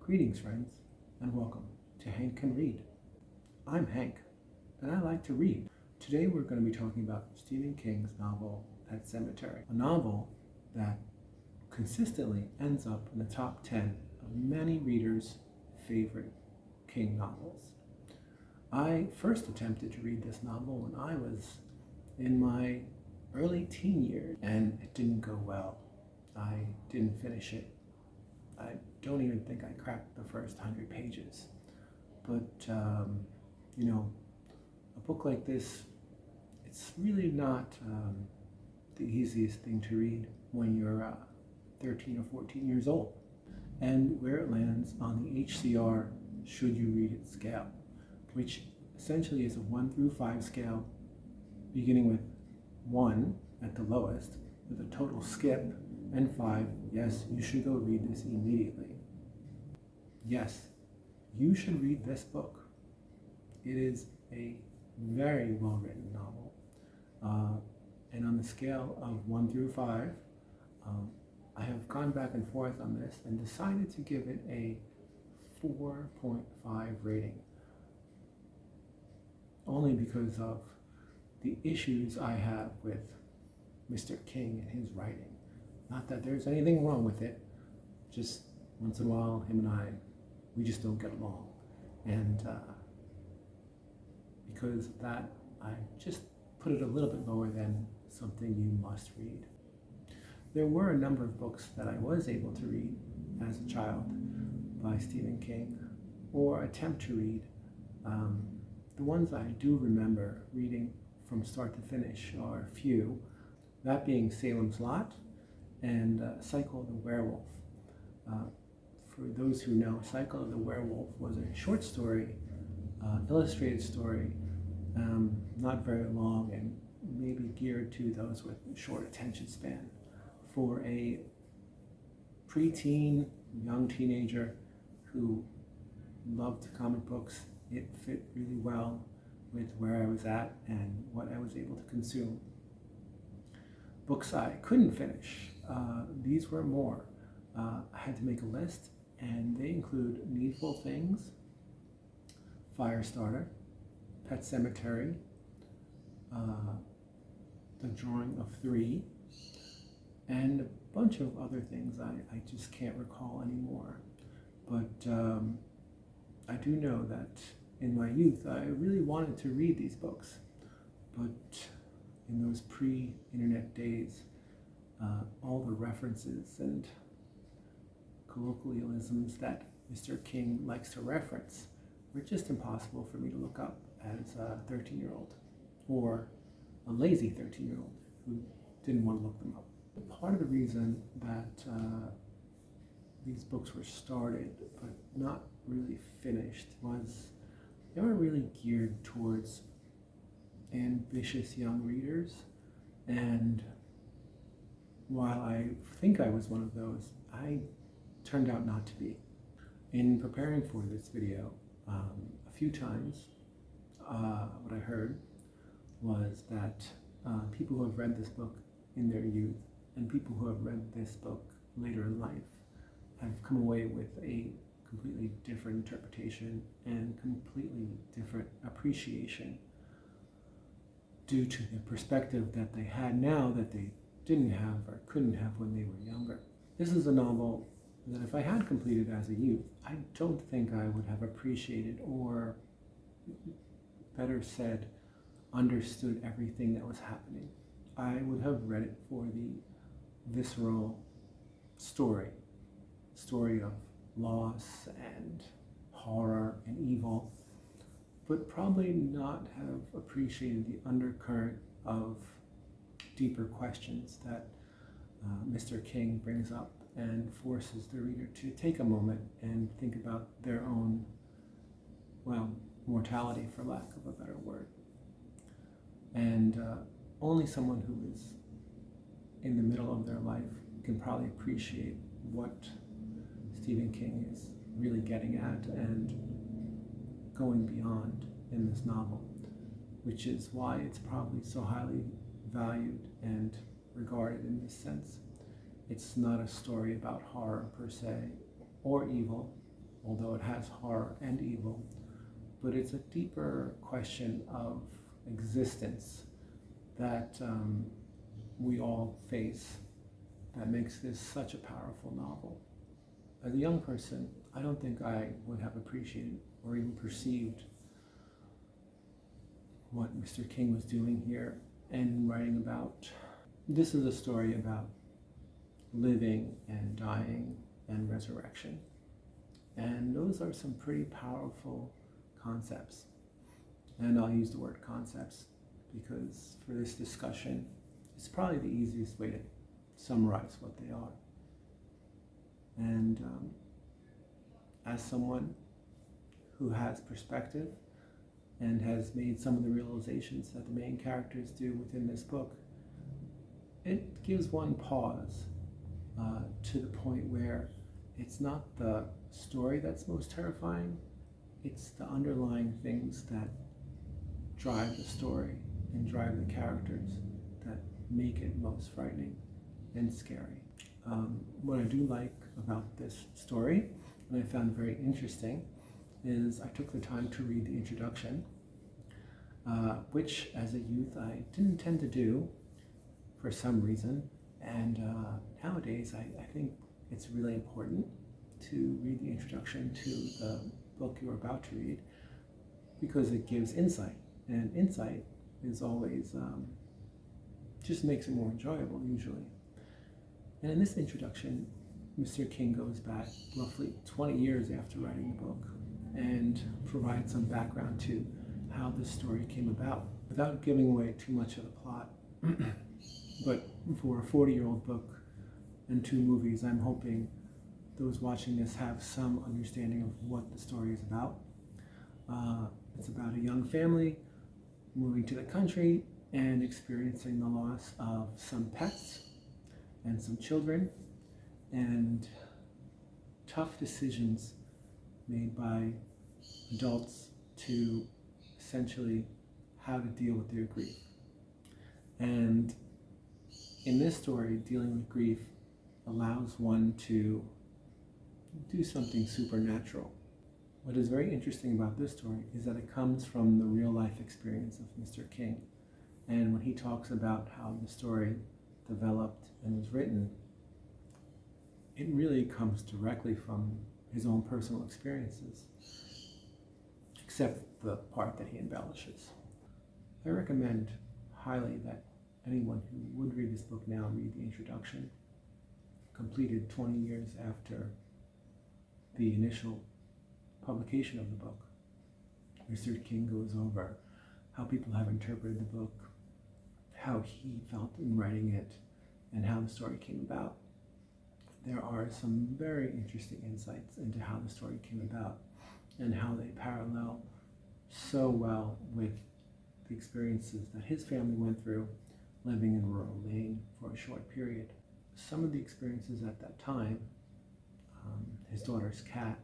Greetings, friends, and welcome to Hank Can Read. I'm Hank, and I like to read. Today we're going to be talking about Stephen King's novel, Pet Sematary, a novel that consistently ends up in the top 10 of many readers' favorite King novels. I first attempted to read this novel when I was in my early teen years, and it didn't go well. I didn't finish it. I don't even think I cracked the first 100 pages. But, a book like this, it's really not the easiest thing to read when you're 13 or 14 years old. And where it lands on the HCR should you read it scale, which essentially is a 1 through 5 scale, beginning with 1 at the lowest, with a total skip, and 5, yes, you should go read this immediately. Yes, you should read this book. It is a very well-written novel. And on the scale of 1 through 5, I have gone back and forth on this and decided to give it a 4.5 rating. Only because of the issues I have with Mr. King and his writing. Not that there's anything wrong with it, just once in a while, him and I, we just don't get along. And because of that, I just put it a little bit lower than something you must read. There were a number of books that I was able to read as a child by Stephen King, or attempt to read. The ones I do remember reading from start to finish are a few, that being Salem's Lot and Cycle of the Werewolf. For those who know, Cycle of the Werewolf was a short story, illustrated story, not very long and maybe geared to those with short attention span. For a preteen, young teenager who loved comic books, it fit really well with where I was at and what I was able to consume. Books I couldn't finish, these were more. I had to make a list, and they include Needful Things, Firestarter, Pet Sematary, The Drawing of Three, and a bunch of other things I just can't recall anymore. But I do know that in my youth I really wanted to read these books, but in those pre-internet days, all the references and colloquialisms that Mr. King likes to reference were just impossible for me to look up as a 13-year-old, or a lazy 13-year-old who didn't want to look them up. Part of the reason that these books were started but not really finished was they were really geared towards ambitious young readers, and while I think I was one of those, I turned out not to be. In preparing for this video, a few times what I heard was that people who have read this book in their youth and people who have read this book later in life have come away with a completely different interpretation and completely different appreciation due to the perspective that they had now that they didn't have or couldn't have when they were younger. This is a novel that if I had completed as a youth, I don't think I would have appreciated, or better said, understood everything that was happening. I would have read it for the visceral story of loss and horror and evil, but probably not have appreciated the undercurrent of deeper questions that Mr. King brings up and forces the reader to take a moment and think about their own, mortality, for lack of a better word. And only someone who is in the middle of their life can probably appreciate what Stephen King is really getting at and going beyond in this novel, which is why it's probably so highly valued and regarded in this sense. It's not a story about horror per se, or evil, although it has horror and evil, but it's a deeper question of existence that we all face that makes this such a powerful novel. As a young person, I don't think I would have appreciated or even perceived what Mr. King was doing here and writing about. This is a story about living and dying and resurrection. And those are some pretty powerful concepts. And I'll use the word concepts because for this discussion, it's probably the easiest way to summarize what they are. And as someone who has perspective and has made some of the realizations that the main characters do within this book, it gives one pause to the point where it's not the story that's most terrifying, it's the underlying things that drive the story and drive the characters that make it most frightening and scary. What I do like about this story, and I found very interesting, is I took the time to read the introduction, which as a youth I didn't tend to do for some reason, and nowadays I think it's really important to read the introduction to the book you're about to read because it gives insight, and insight is always just makes it more enjoyable usually. And in this introduction, Mr. King goes back roughly 20 years after writing the book and provides some background to how this story came about without giving away too much of the plot. But for a 40-year-old book and 2 movies, I'm hoping those watching this have some understanding of what the story is about. It's about a young family moving to the country and experiencing the loss of some pets and some children, and tough decisions made by adults to essentially how to deal with their grief. And in this story, dealing with grief allows one to do something supernatural. What is very interesting about this story is that it comes from the real life experience of Mr. King. And when he talks about how the story developed and was written, it really comes directly from his own personal experiences, except the part that he embellishes. I recommend highly that anyone who would read this book now read the introduction, completed 20 years after the initial publication of the book. Mr. King goes over how people have interpreted the book, how he felt in writing it, and how the story came about. There are some very interesting insights into how the story came about and how they parallel so well with the experiences that his family went through living in rural Maine for a short period. Some of the experiences at that time, his daughter's cat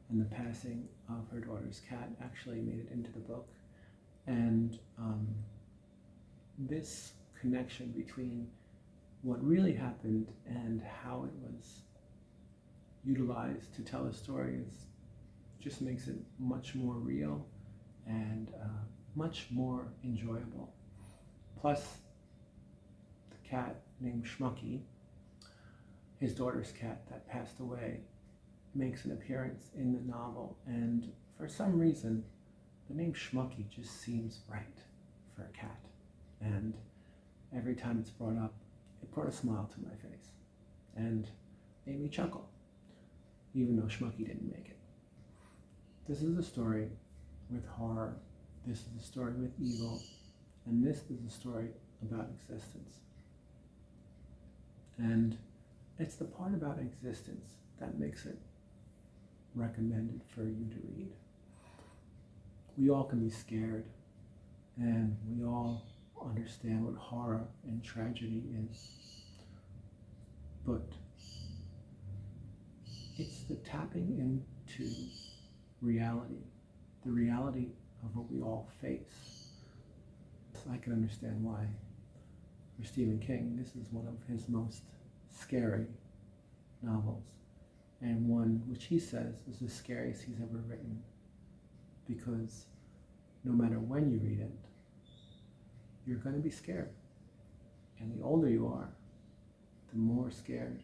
and the passing of her daughter's cat actually made it into the book. And this connection between what really happened and how it was utilized to tell a story just makes it much more real and much more enjoyable. Plus, the cat named Smucky, his daughter's cat that passed away, makes an appearance in the novel, and for some reason the name Smucky just seems right for a cat, and every time it's brought up it brought a smile to my face and made me chuckle, even though Smucky didn't make it. This is a story with horror, this is a story with evil, and this is a story about existence. And it's the part about existence that makes it recommended for you to read. We all can be scared, and we all understand what horror and tragedy is. But it's the tapping into reality, the reality of what we all face. I can understand why, for Stephen King, this is one of his most scary novels. and one which he says is the scariest he's ever written, because no matter when you read it, you're going to be scared. And the older you are, the more scared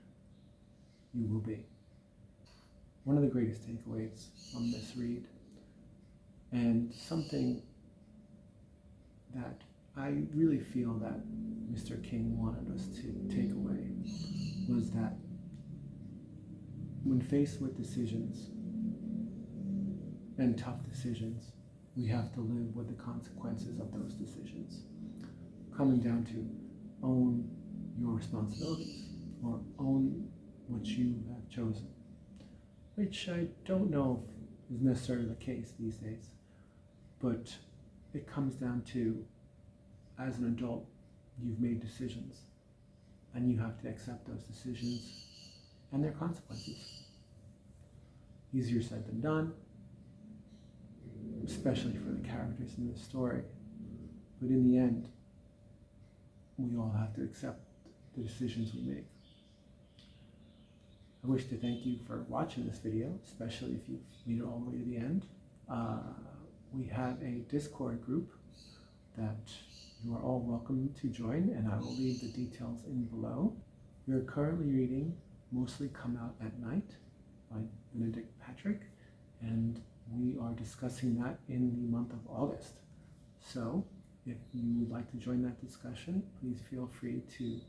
you will be. One of the greatest takeaways from this read, and something that I really feel that Mr. King wanted us to take away, was that when faced with decisions, and tough decisions, we have to live with the consequences of those decisions. Coming down to own your responsibilities, or own what you have chosen, which I don't know if is necessarily the case these days, but it comes down to, as an adult, you've made decisions, and you have to accept those decisions and their consequences. Easier said than done, especially for the characters in this story, but in the end, we all have to accept the decisions we make. I wish to thank you for watching this video, especially if you've made it all the way to the end. We have a Discord group that you are all welcome to join, and I will leave the details in below. We are currently reading Mostly Come Out at Night by Benedict Patrick, and we are discussing that in the month of August. So if you would like to join that discussion, please feel free to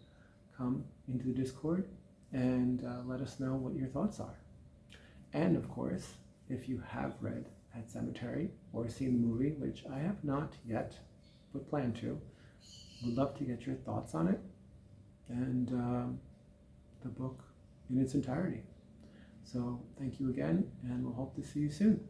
come into the Discord and let us know what your thoughts are. And of course, if you have read at Sematary or seen the movie, which I have not yet, but plan to, would love to get your thoughts on it and the book in its entirety. So thank you again, and we'll hope to see you soon.